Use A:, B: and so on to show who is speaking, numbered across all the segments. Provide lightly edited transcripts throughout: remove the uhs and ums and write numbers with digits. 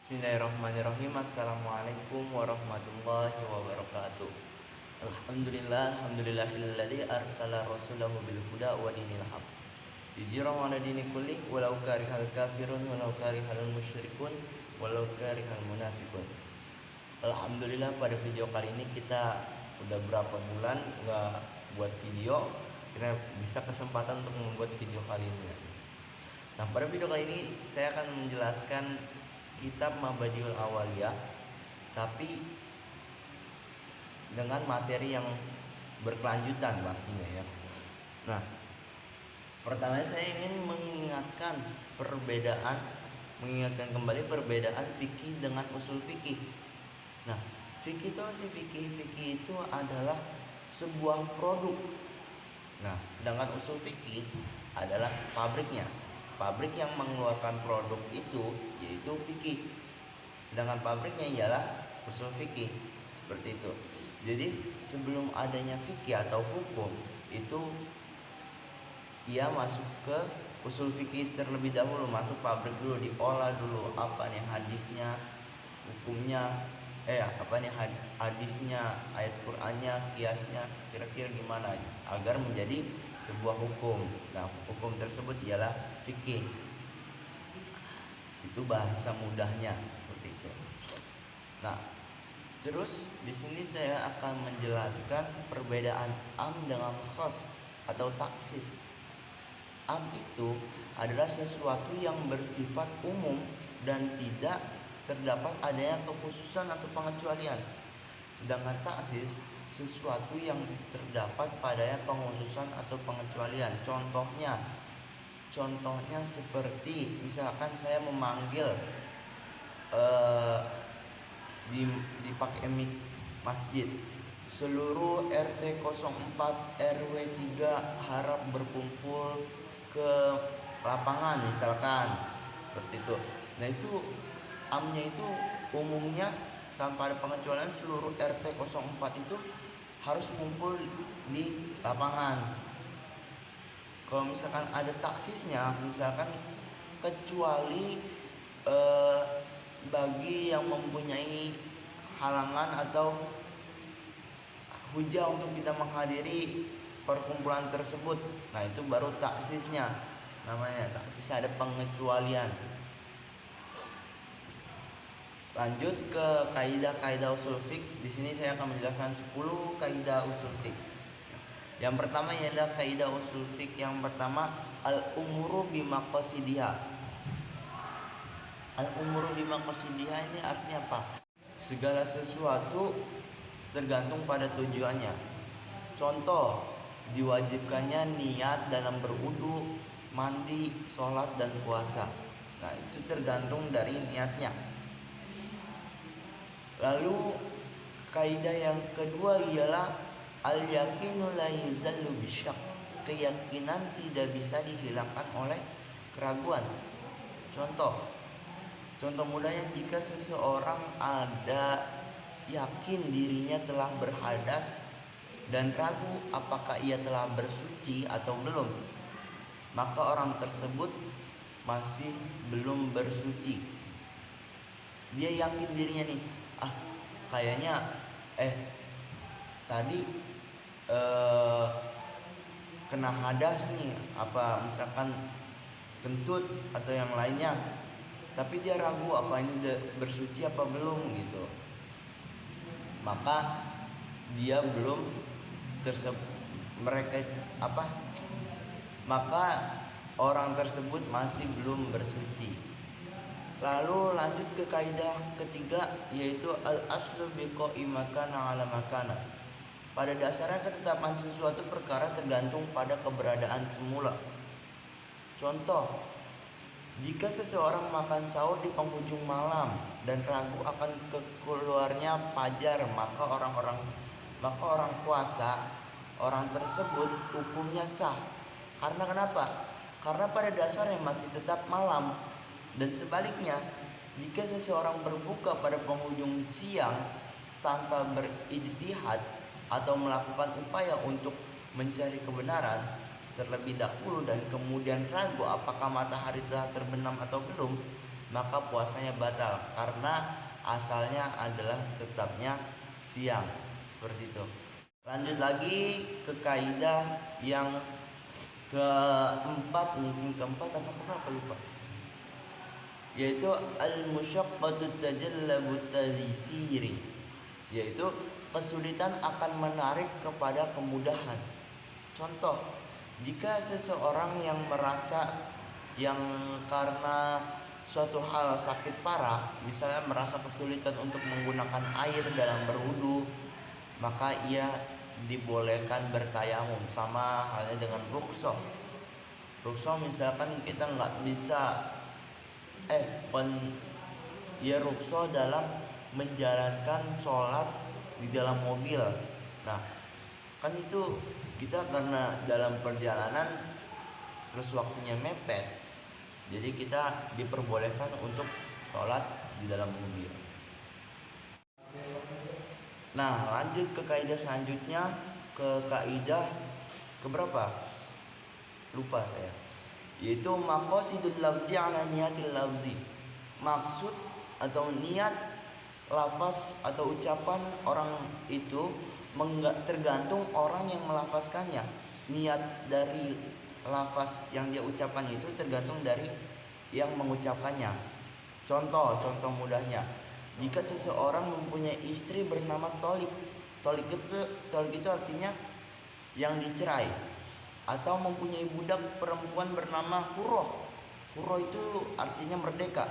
A: Bismillahirrahmanirrahim. Assalamualaikum warahmatullahi wabarakatuh. Alhamdulillahilladzi arsala rasulahu bil huda wa dinil haq. Yujira ala dini kulli walau karihal kafirun walau karihal musyrikun walau karihal munafiqun. Alhamdulillah, pada video kali ini kita udah berapa bulan nggak buat video, karena bisa kesempatan untuk membuat video kali ini. Nah, pada video kali ini saya akan menjelaskan kitab Mabadiul Awaliyah, tapi dengan materi yang berkelanjutan pastinya ya. Nah, pertama saya ingin mengingatkan kembali perbedaan fikih dengan usul fikih. Nah, fikih itu apa sih? Fikih itu adalah sebuah produk. Nah, sedangkan usul fikih adalah pabriknya. Pabrik yang mengeluarkan produk itu yaitu fikih, sedangkan pabriknya ialah usul fikih. Seperti itu. Jadi sebelum adanya fikih atau hukum itu ia masuk ke usul fikih terlebih dahulu, masuk pabrik dulu, diolah dulu apa nih hadisnya, hukumnya, hadisnya, ayat Qur'annya, kiasnya, kira-kira gimana agar menjadi sebuah hukum. Nah, hukum tersebut ialah fikih. Itu bahasa mudahnya seperti itu. Nah, terus di sini saya akan menjelaskan perbedaan am dengan khos atau taksis. Am itu adalah sesuatu yang bersifat umum dan tidak terdapat adanya kekhususan atau pengecualian. Sedangkan taksis sesuatu yang terdapat padanya pengkhususan atau pengecualian. Contohnya seperti misalkan saya memanggil dipakai mic masjid, seluruh RT 04 RW 3 harap berkumpul ke lapangan misalkan seperti itu. Nah, itu amnya itu umumnya tanpa ada pengecualian, seluruh RT 04 itu harus kumpul di lapangan. Kalau misalkan ada taksisnya, misalkan kecuali bagi yang mempunyai halangan atau hujah untuk kita menghadiri perkumpulan tersebut, nah itu baru taksisnya, namanya taksisnya ada pengecualian. Lanjut ke kaidah-kaidah usul fiqh. Di sini saya akan menjelaskan 10 kaidah usul fiqh. Yang pertama ialah kaidah usul fiqh yang pertama, al-umuru bimaqasidiha. Al-umuru bimaqasidiha ini artinya apa? Segala sesuatu tergantung pada tujuannya. Contoh, diwajibkannya niat dalam berwudu, mandi, sholat, dan puasa. Nah, itu tergantung dari niatnya. Lalu kaidah yang kedua ialah al-yaqinu la yuzallu bisyak. Keyakinan tidak bisa dihilangkan oleh keraguan. Contoh mudahnya, jika seseorang ada yakin dirinya telah berhadas dan ragu apakah ia telah bersuci atau belum, maka orang tersebut masih belum bersuci. Dia yakin dirinya nih, kayaknya tadi kena hadas nih, apa misalkan kentut atau yang lainnya, tapi dia ragu apa ini bersuci apa belum gitu, maka dia belum maka orang tersebut masih belum bersuci. Lalu lanjut ke kaidah ketiga, yaitu al-aslu biqaimakana ala makana. Pada dasarnya ketetapan sesuatu perkara tergantung pada keberadaan semula. Contoh, jika seseorang makan sahur di penghujung malam dan ragu akan keluarnya fajar, maka orang puasa, orang tersebut hukumnya sah. Karena kenapa? Karena pada dasarnya masih tetap malam. Dan sebaliknya, jika seseorang berbuka pada penghujung siang tanpa berijtihad atau melakukan upaya untuk mencari kebenaran terlebih dahulu dan kemudian ragu apakah matahari telah terbenam atau belum, maka puasanya batal karena asalnya adalah tetapnya siang. Seperti itu. Lanjut lagi ke kaidah yang keempat, mungkin keempat apa keberapa lupa, yaitu al-musyaqqatu tajallabu taysiri, yaitu kesulitan akan menarik kepada kemudahan. Contoh, jika seseorang yang merasa yang karena suatu hal sakit parah, misalnya merasa kesulitan untuk menggunakan air dalam berwudu, maka ia dibolehkan bertayamum, sama halnya dengan rukhsah. Rukhsah misalkan kita nggak bisa rukhsah dalam menjalankan sholat di dalam mobil. Nah, kan itu kita karena dalam perjalanan terus waktunya mepet, jadi kita diperbolehkan untuk sholat di dalam mobil. Nah, lanjut ke kaidah selanjutnya, ke kaidah keberapa? Lupa saya. Yaitu maqasidul lafzi ala niyatil lafzi. Maksud atau niat lafaz atau ucapan orang itu tergantung orang yang melafazkannya. Niat dari lafaz yang dia ucapkan itu tergantung dari yang mengucapkannya. Contoh mudahnya, jika seseorang mempunyai istri bernama Tolik, Tolik itu artinya yang dicerai, atau mempunyai budak perempuan bernama Hurroh, Hurroh itu artinya merdeka,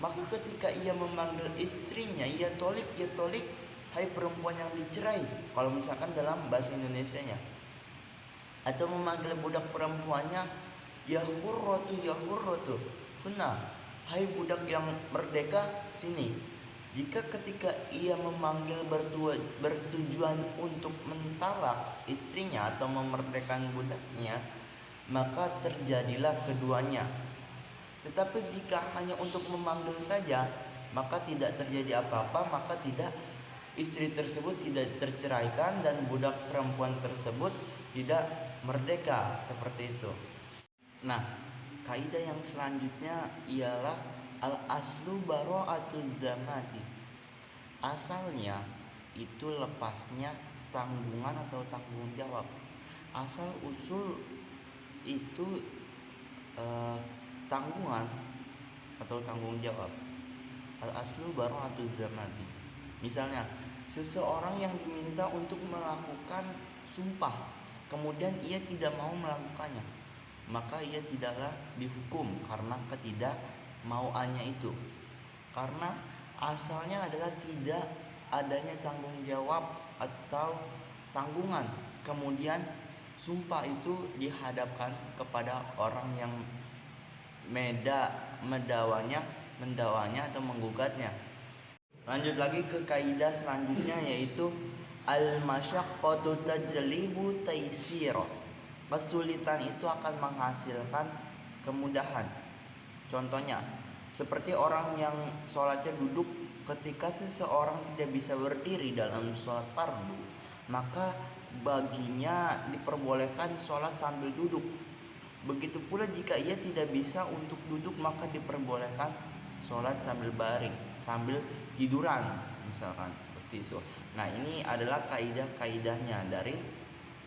A: maka ketika ia memanggil istrinya, ya Tolik, hai perempuan yang dicerai, kalau misalkan dalam bahasa Indonesianya, atau memanggil budak perempuannya, ya Hurrotu, Huna, hai budak yang merdeka, sini. Jika ketika ia memanggil bertujuan untuk mentalak istrinya atau memerdekakan budaknya, maka terjadilah keduanya. Tetapi jika hanya untuk memanggil saja, maka tidak terjadi apa-apa, maka istri tersebut tidak terceraikan dan budak perempuan tersebut tidak merdeka, seperti itu. Nah, kaidah yang selanjutnya ialah al-aslu bara'atuz zamati. Asalnya itu lepasnya tanggungan atau tanggung jawab. Asal usul itu tanggungan atau tanggung jawab. Al-aslu bara'atuz zamati. Misalnya, seseorang yang diminta untuk melakukan sumpah, kemudian ia tidak mau melakukannya, maka ia tidaklah dihukum karena ketidakmauannya itu, karena asalnya adalah tidak adanya tanggung jawab atau tanggungan. Kemudian sumpah itu dihadapkan kepada orang yang mendawanya atau menggugatnya. Lanjut lagi ke kaidah selanjutnya, yaitu al-masyaqqatu tajlibu taysira. Kesulitan itu akan menghasilkan kemudahan. Contohnya, seperti orang yang sholatnya duduk, ketika seseorang tidak bisa berdiri dalam sholat fardu, maka baginya diperbolehkan sholat sambil duduk. Begitu pula jika ia tidak bisa untuk duduk, maka diperbolehkan sholat sambil baring, sambil tiduran, misalkan seperti itu. Nah, ini adalah kaidah-kaidahnya dari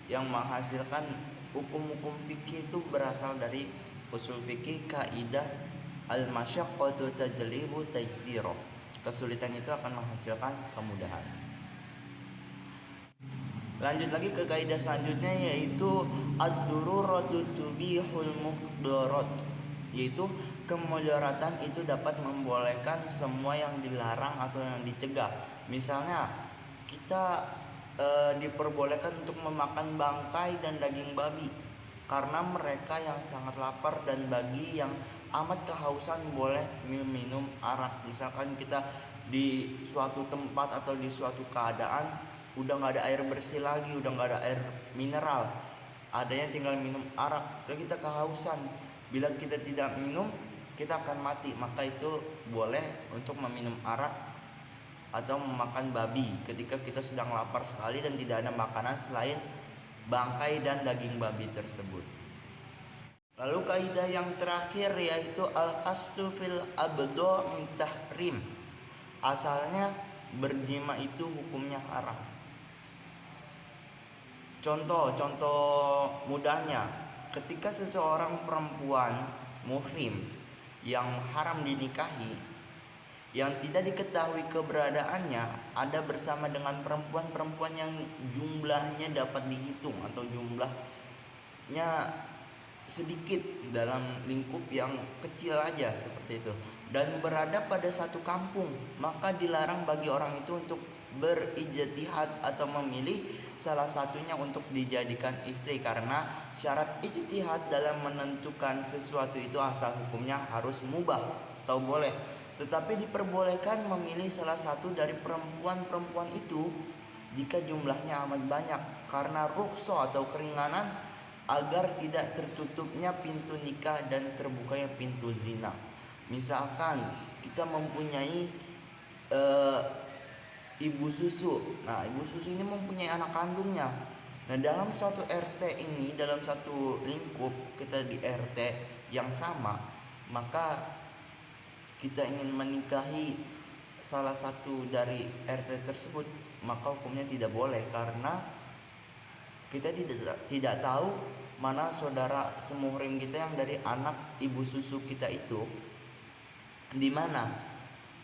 A: yang menghasilkan hukum-hukum fikih, itu berasal dari usul fikih, kaidah al-masyaqqatu tajlibu taysira. Kesulitan itu akan menghasilkan kemudahan. Lanjut lagi ke kaidah selanjutnya, yaitu ad-dururatu tubihul muqdarat, yaitu kemudaratan itu dapat membolehkan semua yang dilarang atau yang dicegah. Misalnya kita diperbolehkan untuk memakan bangkai dan daging babi karena mereka yang sangat lapar, dan bagi yang amat kehausan boleh minum arak. Misalkan kita di suatu tempat atau di suatu keadaan udah nggak ada air bersih lagi, udah nggak ada air mineral, adanya tinggal minum arak, dan kita kehausan. Bila kita tidak minum, kita akan mati, maka itu boleh untuk meminum arak atau memakan babi ketika kita sedang lapar sekali dan tidak ada makanan selain bangkai dan daging babi tersebut. Lalu kaidah yang terakhir yaitu al-aslu fil abdo min tahrim. Asalnya berjima itu hukumnya haram. Contoh mudahnya, ketika seseorang perempuan muhrim yang haram dinikahi, yang tidak diketahui keberadaannya ada bersama dengan perempuan-perempuan yang jumlahnya dapat dihitung atau jumlahnya sedikit dalam lingkup yang kecil aja seperti itu, dan berada pada satu kampung, maka dilarang bagi orang itu untuk berijtihad atau memilih salah satunya untuk dijadikan istri, karena syarat ijtihad dalam menentukan sesuatu itu asal hukumnya harus mubah atau boleh, tetapi diperbolehkan memilih salah satu dari perempuan-perempuan itu jika jumlahnya amat banyak karena rukhsah atau keringanan agar tidak tertutupnya pintu nikah dan terbukanya pintu zina. Misalkan kita mempunyai ibu susu. Nah, ibu susu ini mempunyai anak kandungnya. Nah, dalam satu RT ini, dalam satu lingkup kita di RT yang sama, maka kita ingin menikahi salah satu dari RT tersebut, maka hukumnya tidak boleh karena kita tidak tahu mana saudara semuhrim kita yang dari anak ibu susu kita itu di mana.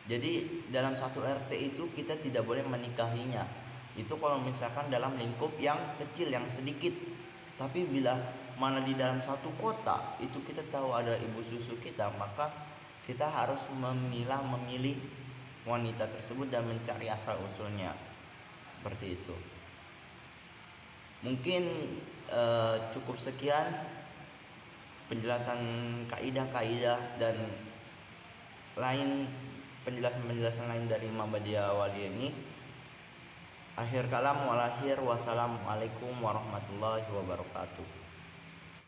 A: Jadi dalam satu RT itu kita tidak boleh menikahinya. Itu kalau misalkan dalam lingkup yang kecil, yang sedikit. Tapi bila mana di dalam satu kota itu kita tahu ada ibu susu kita, maka kita harus memilih wanita tersebut dan mencari asal usulnya. Seperti itu. Mungkin cukup sekian penjelasan kaidah-kaidah dan lain penjelasan lain dari Imam Badiah Awaliyah ini. Akhir kalam walakhir, wassalamualaikum warahmatullahi wabarakatuh.